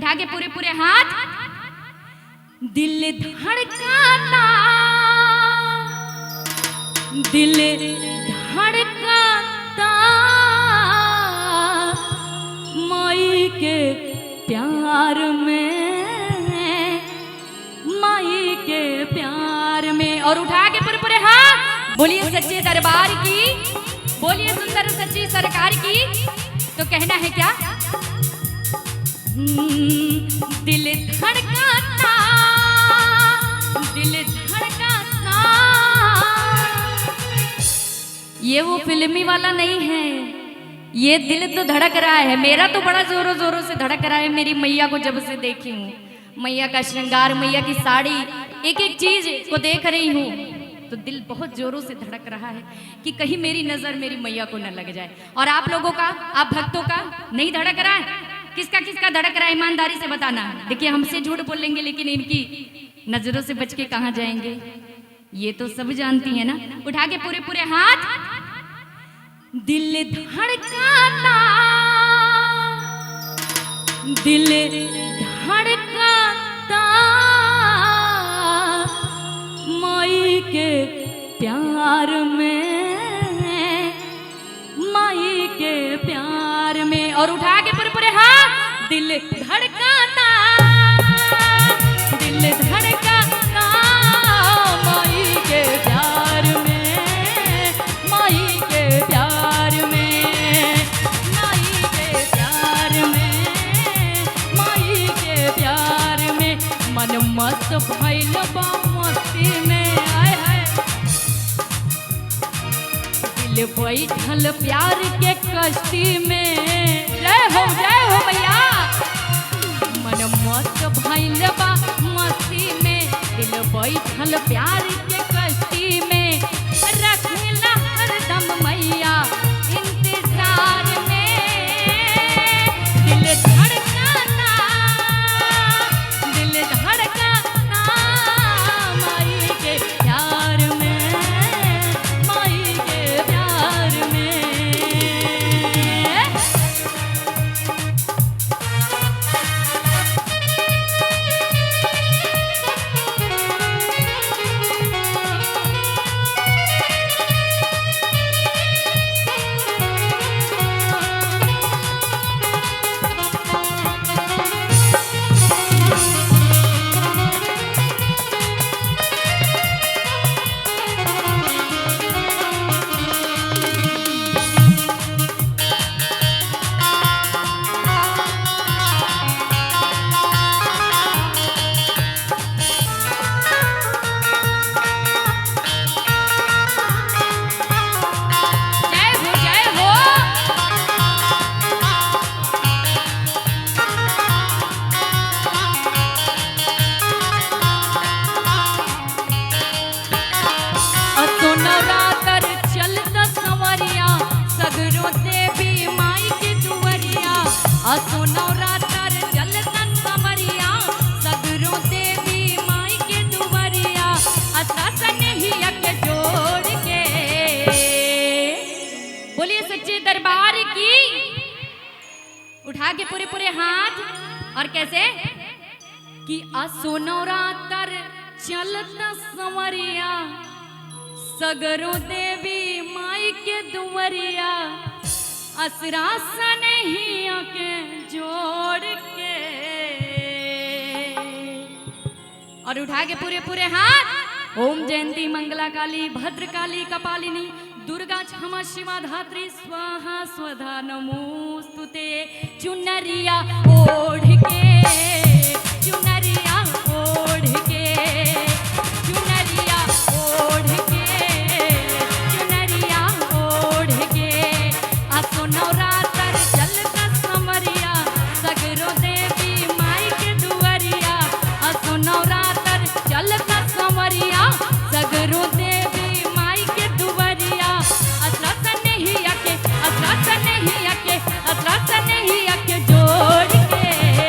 उठा के पूरे पूरे हाथ। दिल धड़काता, दिल धड़काता माई के प्यार में, माई के प्यार में। और उठा के पूरे पूरे हाथ। बोलिए सच्चे दरबार की, बोलिए सुंदर सच्ची सरकार की। तो कहना है क्या? दिल धड़काता, दिल धड़काता। ये वो फिल्मी वाला नहीं है, ये दिल तो धड़क रहा है। मेरा तो बड़ा जोरों जोरों से धड़क रहा है मेरी मैया को जब से देखी हूँ। मैया का श्रृंगार, मैया की साड़ी, एक एक चीज को देख रही हूँ तो दिल बहुत जोरों से धड़क रहा है कि कहीं मेरी नजर मेरी मैया को न लग जाए। और आप लोगों का, आप भक्तों का नहीं धड़क रहा है? किसका किसका धड़क रहा है? ईमानदारी से बताना। देखिए हमसे झूठ बोलेंगे लेकिन इनकी नजरों से बच के कहाँ जाएंगे, ये तो सब जानती है ना। उठा के पूरे पूरे हाथ। दिल धड़काता, दिल धड़काता माई के प्यार में, माई के प्यार में। और उठा के पूरे पूरे हाथ। दिल धड़काता, दिल धड़काता माई के प्यार में, माई के प्यार में, माई के प्यार में, माई के प्यार में। मन मस्त भइल बा मस्ती में, आय हाय। दिल बैठल प्यार के कश्ती में। जय हो भैया। मन मस्त भइल बा मस्ती में, दिल बैठल प्यार के कश्ती में। रखेला हरदम मैया इंतजार में। दिल धड़काना, दिल धड़काना माई के प्यार में, माई के प्यार में। असो नवरातर चलता समरिया, सगरों देवी माई के दुवरिया। असा सनहिया के जोड़ के बोलिए सच्चे दरबार की। उठा के पूरे पूरे हाथ। और कैसे कि असो नवरातर चलता समरिया, सगरों देवी माई के दुवरिया। असरा सनहिया के जोड़ के। और उठा के पूरे पूरे हाथ। ओम जयंती मंगला काली भद्र काली कपालिनी दुर्गा क्षमा शिवा धात्री स्वाहा स्वधा नमोस्तुते। चुनरिया ओढ़ के, चुनरिया ओढ़ के, चुनरिया ओढ़ के, चुनरिया ओढ़ के। असो नवरातर चलता समरिया, सगरो देवी माई के दुवरिया। असो नवरातर चलता समरिया, सगरो देवी माई के दुवरिया। असरा सनहिया के, असरा सनहिया के, असरा सनहिया के जोड़ के।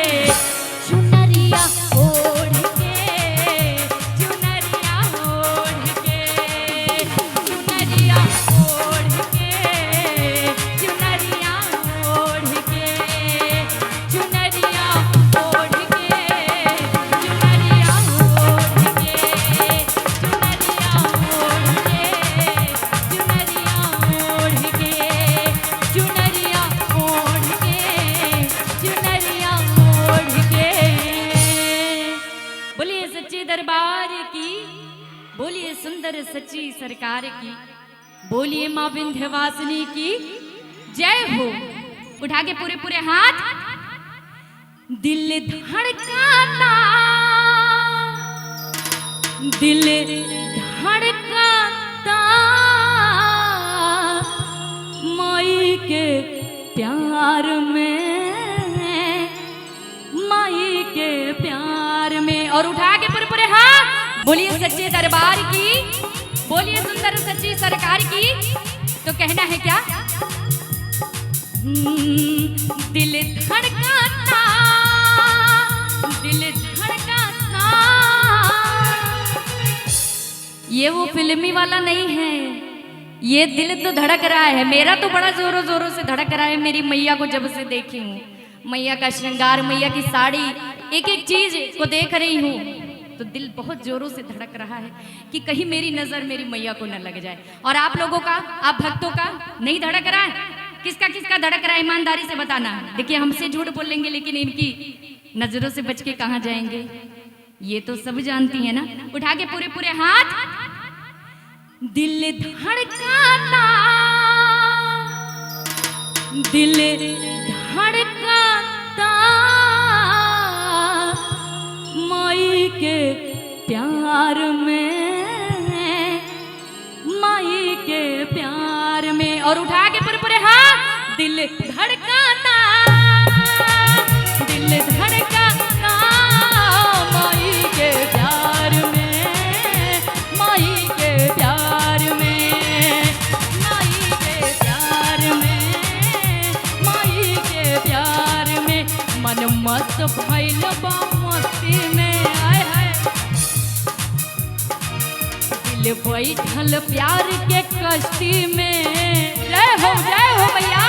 बोलिए सुंदर सच्ची सरकार की, बोलिए माँ विंध्यवासिनी की जय हो। उठा के पूरे पूरे हाथ। दिल धड़काता, दिल धड़काता माई के प्यार में, माई के प्यार में। और उठा के पूरे पूरे हाथ। बोलिए सच्चे दरबार की, बोलिए सुंदर सच्ची सरकार की। तो कहना है क्या? दिल धड़काता, दिल धड़काता। ये वो फिल्मी वाला नहीं है, ये दिल तो धड़क रहा है। मेरा तो बड़ा जोरों जोरों से धड़क रहा है मेरी मैया को जब से देखी हूँ। मैया का श्रृंगार, मैया की साड़ी, एक एक चीज को देख रही हूँ तो दिल बहुत जोरों से धड़क रहा है कि कहीं मेरी नजर मेरी मैया को न लग जाए। और आप लोगों का, आप भक्तों का नहीं धड़क रहा है? किसका किसका धड़क रहा है ईमानदारी से बताना। देखिए हमसे झूठ बोलेंगे लेकिन इनकी नजरों से बच के कहाँ जाएंगे, ये तो सब जानती है ना। उठा के पूरे पूरे हाथ। दिल धड़काता, दिल धड़काता माई के प्यार में, माई के प्यार में। और उठा के पूरे पूरे हाथ। दिल धड़काता, दिल धड़काता माई के प्यार में, माई के प्यार में, माई के प्यार में, माई के प्यार में। मन मस्त भइल बा मस्ती में, आय हाय। दिल बैठल प्यार के कश्ती में, जय हो भैया।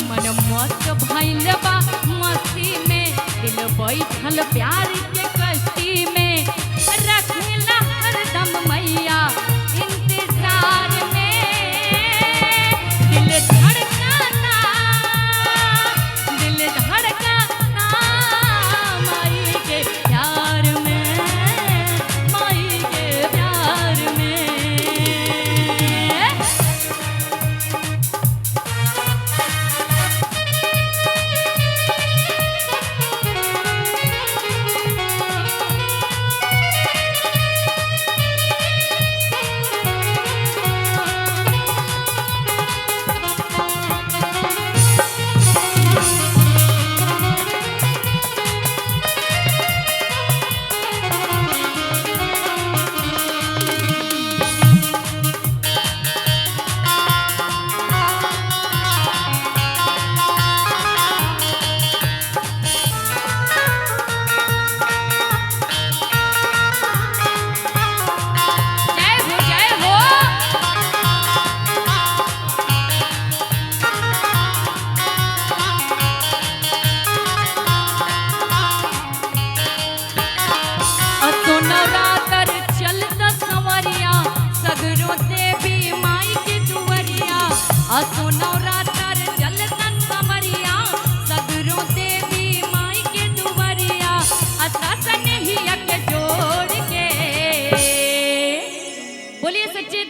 मन मस्त भइल बा मस्ती में, दिल बैठल प्यार के कश्ती में। रखला हरदम मैया इंतजार में। दिल धड़काता, दिल धड़काता माई के प्यार में, माई के प्यार में।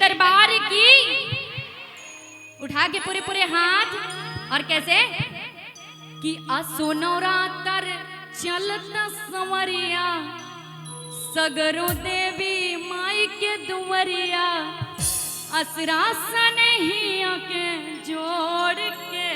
दरबार की। उठा के पूरे पूरे हाथ। और कैसे कि असोनौरातर चलता संवरिया, सगरो देवी माई के दुवरिया, असरासन ही के जोड़ के।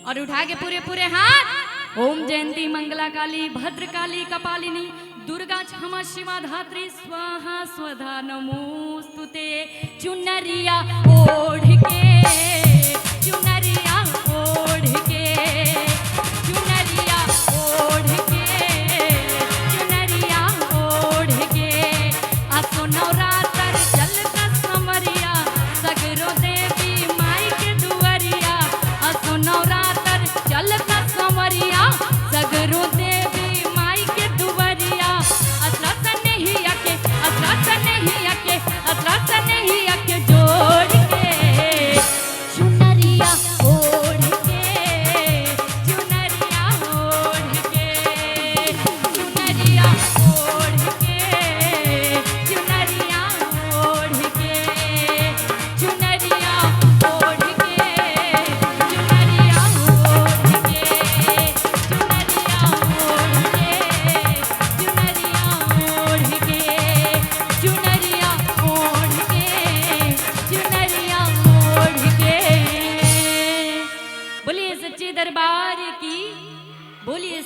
और उठा के पूरे पूरे हाथ। ओम जयंती मंगला काली भद्र काली कपालिनी दुर्गा क्षमा शिवा धात्री स्वाहा स्वधा नमोस्तुते। चुनरिया ओढ़ के, चुनरिया ओढ़ के, चुनरिया ओढ़ के, चुनरिया ओढ़ के। असो नवरात्र चलता समरिया, सगरो देवी माई के दुवरिया। असो नवरात्र चलता समरिया, सगरो देवी माई के दुवरिया। असरासन ही आके, असरासन ही आके, असरासन ही आके जोड़ के।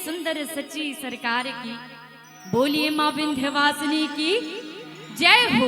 सुंदर सच्ची सरकार की, बोलिए माँ विंध्यवासिनी की जय हो।